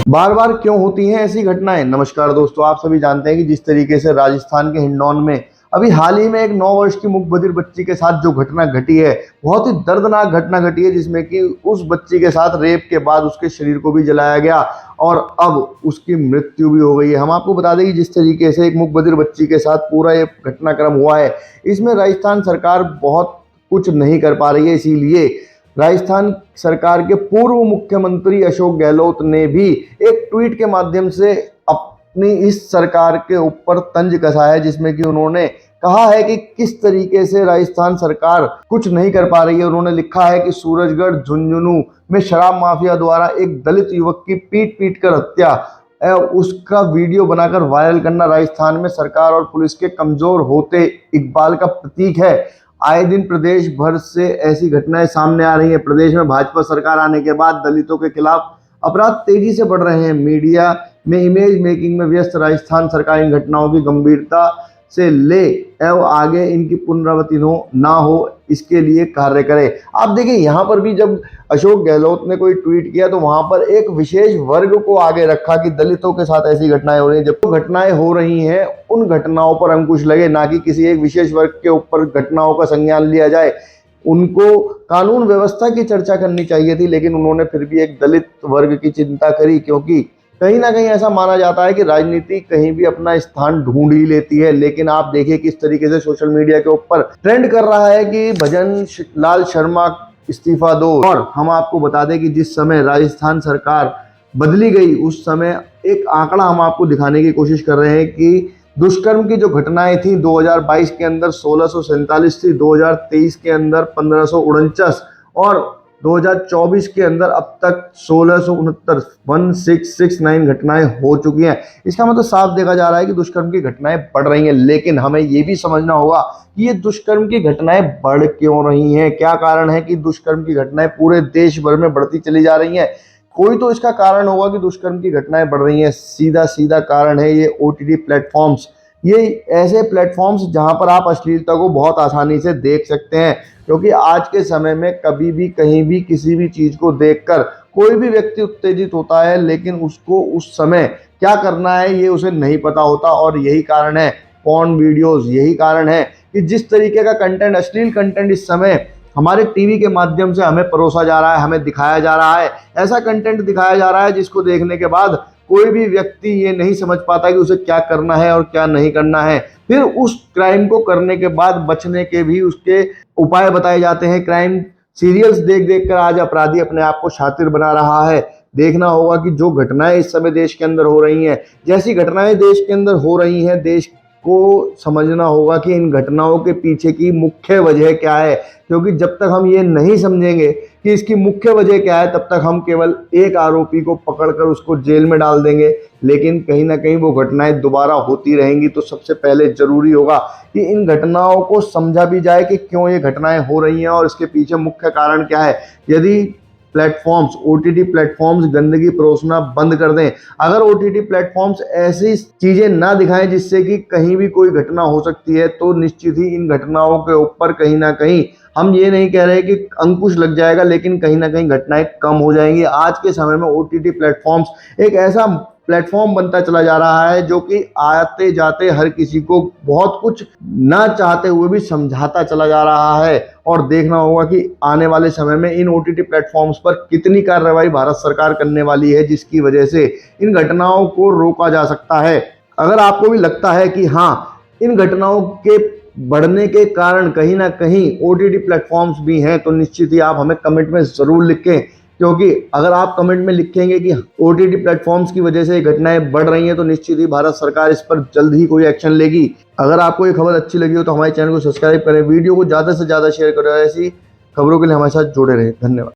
बार बार क्यों होती हैं ऐसी घटनाएं। नमस्कार दोस्तों, आप सभी जानते हैं कि जिस तरीके से राजस्थान के हिंडौन में अभी हाल ही में एक 9 वर्ष की मूक बधिर बच्ची के साथ जो घटना घटी है, बहुत ही दर्दनाक घटना घटी है, जिसमें कि उस बच्ची के साथ रेप के बाद उसके शरीर को भी जलाया गया और अब उसकी मृत्यु भी हो गई है। हम आपको बता दें कि जिस तरीके से एक मूक बधिर बच्ची के साथ पूरा ये घटनाक्रम हुआ है, इसमें राजस्थान सरकार बहुत कुछ नहीं कर पा रही है। इसीलिए राजस्थान सरकार के पूर्व मुख्यमंत्री अशोक गहलोत ने भी एक ट्वीट के माध्यम से अपनी इस सरकार के ऊपर तंज कसा है, जिसमें कि उन्होंने कहा है कि किस तरीके से राजस्थान सरकार कुछ नहीं कर पा रही है। उन्होंने लिखा है कि सूरजगढ़ झुंझुनू में शराब माफिया द्वारा एक दलित युवक की पीट पीट कर हत्या, उसका वीडियो बनाकर वायरल करना राजस्थान में सरकार और पुलिस के कमजोर होते इकबाल का प्रतीक है। आए दिन प्रदेश भर से ऐसी घटनाएं सामने आ रही हैं। प्रदेश में भाजपा सरकार आने के बाद दलितों के खिलाफ अपराध तेजी से बढ़ रहे हैं। मीडिया में इमेज मेकिंग में व्यस्त राजस्थान सरकार इन घटनाओं की गंभीरता से ले एवं आगे इनकी पुनरावृत्ति ना हो, इसके लिए कार्य करे। आप देखिए, यहाँ पर भी जब अशोक गहलोत ने कोई ट्वीट किया तो वहां पर एक विशेष वर्ग को आगे रखा कि दलितों के साथ ऐसी घटनाएं हो रही हैं। जब घटनाएं हो रही हैं उन घटनाओं पर अंकुश लगे, ना कि किसी एक विशेष वर्ग के ऊपर घटनाओं का संज्ञान लिया जाए। उनको कानून व्यवस्था की चर्चा करनी चाहिए थी, लेकिन उन्होंने फिर भी एक दलित वर्ग की चिंता करी, क्योंकि कहीं ना कहीं ऐसा माना जाता है कि राजनीति कहीं भी अपना स्थान ढूंढ ही लेती है। लेकिन आप देखिए किस तरीके से सोशल मीडिया के ऊपर ट्रेंड कर रहा है कि भजन लाल शर्मा इस्तीफा दो। और हम आपको बता दें कि जिस समय राजस्थान सरकार बदली गई उस समय एक आंकड़ा हम आपको दिखाने की कोशिश कर रहे हैं कि दुष्कर्म की जो घटनाएं थी 2022 के अंदर 1647 थी, 2023 के अंदर 1549 और 2024 के अंदर अब तक 1669 घटनाएं हो चुकी हैं। इसका मतलब साफ देखा जा रहा है कि दुष्कर्म की घटनाएं बढ़ रही हैं। लेकिन हमें यह भी समझना होगा कि ये दुष्कर्म की घटनाएं बढ़ क्यों रही हैं, क्या कारण है कि दुष्कर्म की घटनाएं पूरे देश भर में बढ़ती चली जा रही हैं। कोई तो इसका कारण होगा कि दुष्कर्म की घटनाएं बढ़ रही हैं। सीधा सीधा कारण है ये ओटीटी प्लेटफॉर्म्स। ये ऐसे प्लेटफॉर्म्स जहां पर आप अश्लीलता को बहुत आसानी से देख सकते हैं, क्योंकि आज के समय में कभी भी कहीं भी किसी भी चीज को देखकर कोई भी व्यक्ति उत्तेजित होता है, लेकिन उसको उस समय क्या करना है ये उसे नहीं पता होता। और यही कारण है पॉर्न वीडियोस, यही कारण है कि जिस तरीके का कंटेंट, अश्लील कंटेंट इस समय हमारे टीवी के माध्यम से हमें परोसा जा रहा है, हमें दिखाया जा रहा है। ऐसा कंटेंट दिखाया जा रहा है जिसको देखने के बाद कोई भी व्यक्ति ये नहीं समझ पाता कि उसे क्या करना है और क्या नहीं करना है। फिर उस क्राइम को करने के बाद बचने के भी उसके उपाय बताए जाते हैं। क्राइम सीरियल्स देख देख कर आज अपराधी अपने आप को शातिर बना रहा है। देखना होगा कि जो घटनाएं इस समय देश के अंदर हो रही हैं, जैसी घटनाएं देश के अंदर हो रही हैं, देश को समझना होगा कि इन घटनाओं के पीछे की मुख्य वजह क्या है। क्योंकि जब तक हम ये नहीं समझेंगे कि इसकी मुख्य वजह क्या है, तब तक हम केवल एक आरोपी को पकड़कर उसको जेल में डाल देंगे, लेकिन कहीं ना कहीं वो घटनाएं दोबारा होती रहेंगी। तो सबसे पहले जरूरी होगा कि इन घटनाओं को समझा भी जाए कि क्यों ये घटनाएं हो रही हैं और इसके पीछे मुख्य कारण क्या है। यदि प्लेटफॉर्म्स, ओटीटी प्लेटफॉर्म्स गंदगी परोसना बंद कर दें, अगर ओटीटी प्लेटफॉर्म्स ऐसी चीजें ना दिखाएं जिससे कि कहीं भी कोई घटना हो सकती है, तो निश्चित ही इन घटनाओं के ऊपर कहीं ना कहीं, हम ये नहीं कह रहे कि अंकुश लग जाएगा, लेकिन कहीं ना कहीं घटनाएं कम हो जाएंगी। आज के समय में ओटीटी प्लेटफॉर्म्स एक ऐसा प्लेटफॉर्म बनता चला जा रहा है जो कि आते जाते हर किसी को बहुत कुछ ना चाहते हुए भी समझाता चला जा रहा है। और देखना होगा कि आने वाले समय में इन ओटीटी प्लेटफॉर्म्स पर कितनी कार्रवाई भारत सरकार करने वाली है, जिसकी वजह से इन घटनाओं को रोका जा सकता है। अगर आपको भी लगता है कि हाँ, इन घटनाओं के बढ़ने के कारण कहीं ना कहीं ओटीटी प्लेटफॉर्म्स भी हैं, तो निश्चित ही आप हमें कमेंट में जरूर लिखें। क्योंकि अगर आप कमेंट में लिखेंगे कि ओटीटी प्लेटफॉर्म्स की वजह से घटनाएं बढ़ रही हैं, तो निश्चित ही भारत सरकार इस पर जल्द ही कोई एक्शन लेगी। अगर आपको ये खबर अच्छी लगी हो तो हमारे चैनल को सब्सक्राइब करें, वीडियो को ज़्यादा से ज़्यादा शेयर करें। ऐसी खबरों के लिए हमारे साथ जुड़े रहें। धन्यवाद।